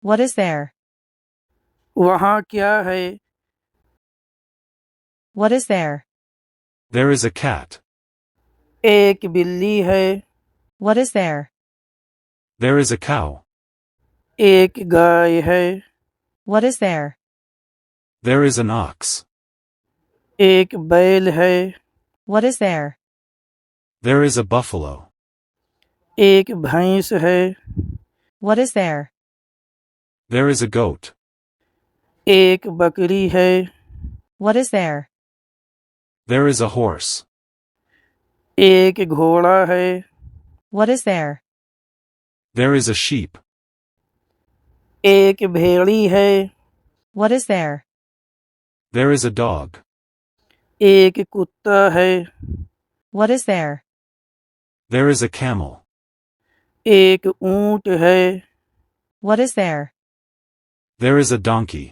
What is there? वहाँ क्या है? What is there? There is a cat. एक बिल्ली है। What is there? There is a cow. एक गाय है। What is there? There is an ox. एक बैल है। What is there? There is a buffalo. एक भैंस है। What is there? There is a goat. एक बकरी है। What is there? There is a horse. एक घोड़ा है। What is there? There is a sheep. एक भेड़ी है। What is there? There is a dog. एक कुत्ता है। What is there? There is a camel. एक ऊंट है। What is there? There is a donkey.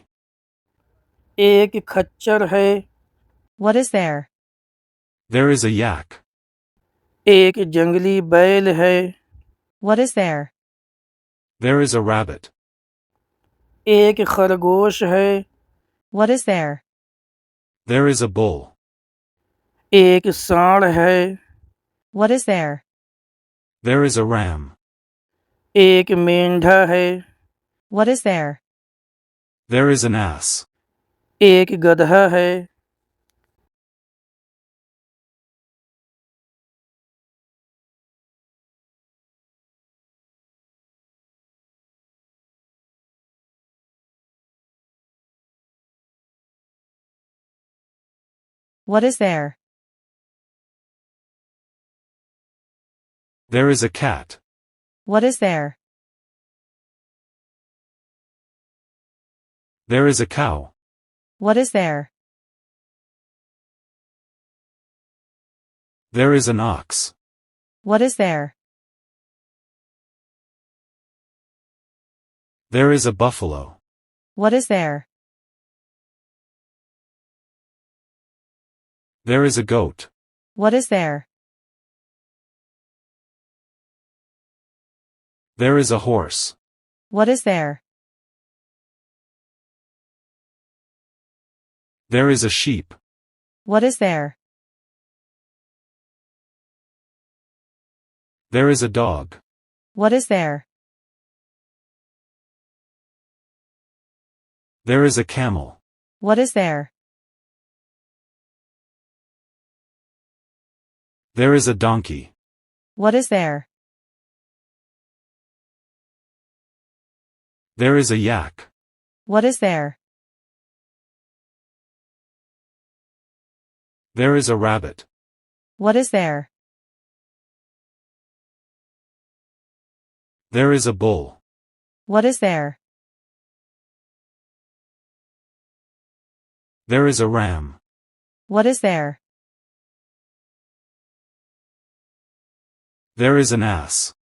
एक खच्चर है। What is there? There is a yak. एक जंगली बैल है। What is there? There is a rabbit. एक खरगोश है। What is there? There is a bull. एक सांड है। What is there? There is a ram. एक मेंढा है। What is there? There is an ass. एक गधा है। What is there? There is a cat. What is there? There is a cow. What is there? There is an ox. What is there? There is a buffalo. What is there? There is a goat. What is there? There is a horse. What is there? There is a sheep. What is there? There is a dog. What is there? There is a camel. What is there? There is a donkey. What is there? There is a yak. What is there? There is a rabbit. What is there? There is a bull. What is there? There is a ram. What is there? There is an ass.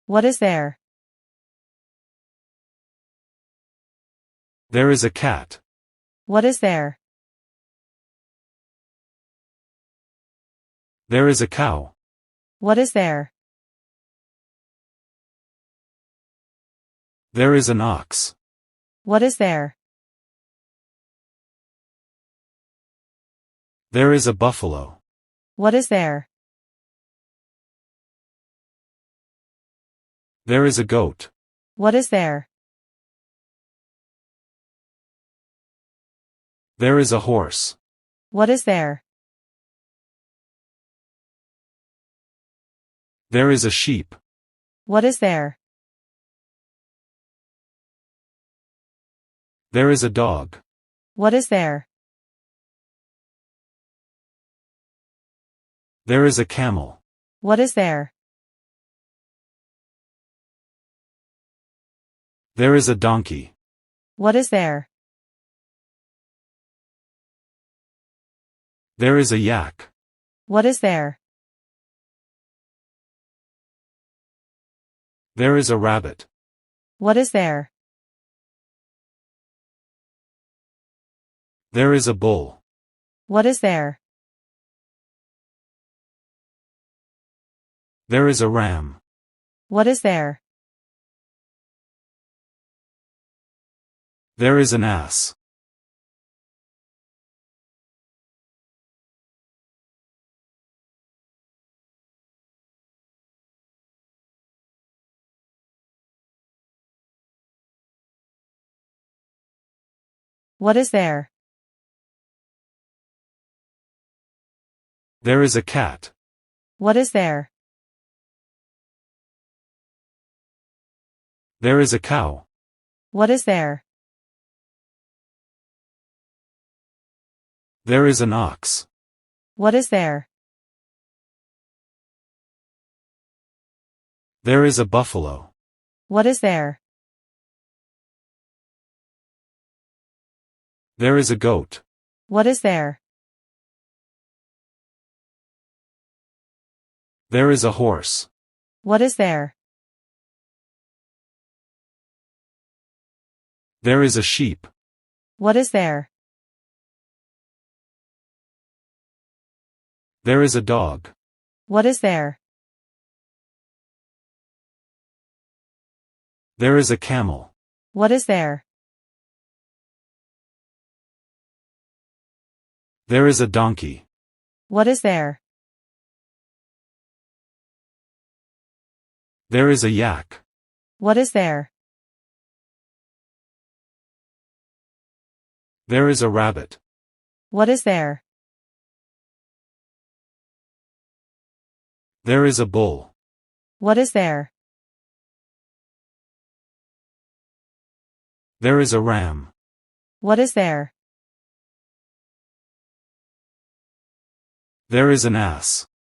What is there? There is a cat. What is there? There is a cow. What is there? There is an ox. What is there? There is a buffalo. What is there? There is a goat. What is there? There is a horse. What is there? There is a sheep. What is there? There is a dog. What is there? There is a camel. What is there? There is a donkey. What is there? There is a yak. What is there? There is a rabbit. What is there? There is a bull. What is there? There is a ram. What is there? There is an ass. What is there? There is a cat. What is there? There is a cow. What is there? There is an ox. What is there? There is a buffalo. What is there? There is a goat. What is there? There is a horse. What is there? There is a sheep. What is there? There is a dog. What is there? There is a camel. What is there? There is a donkey. What is there? There is a yak. What is there? There is a rabbit. What is there? There is a bull. What is there? There is a ram. What is there? There is an ass.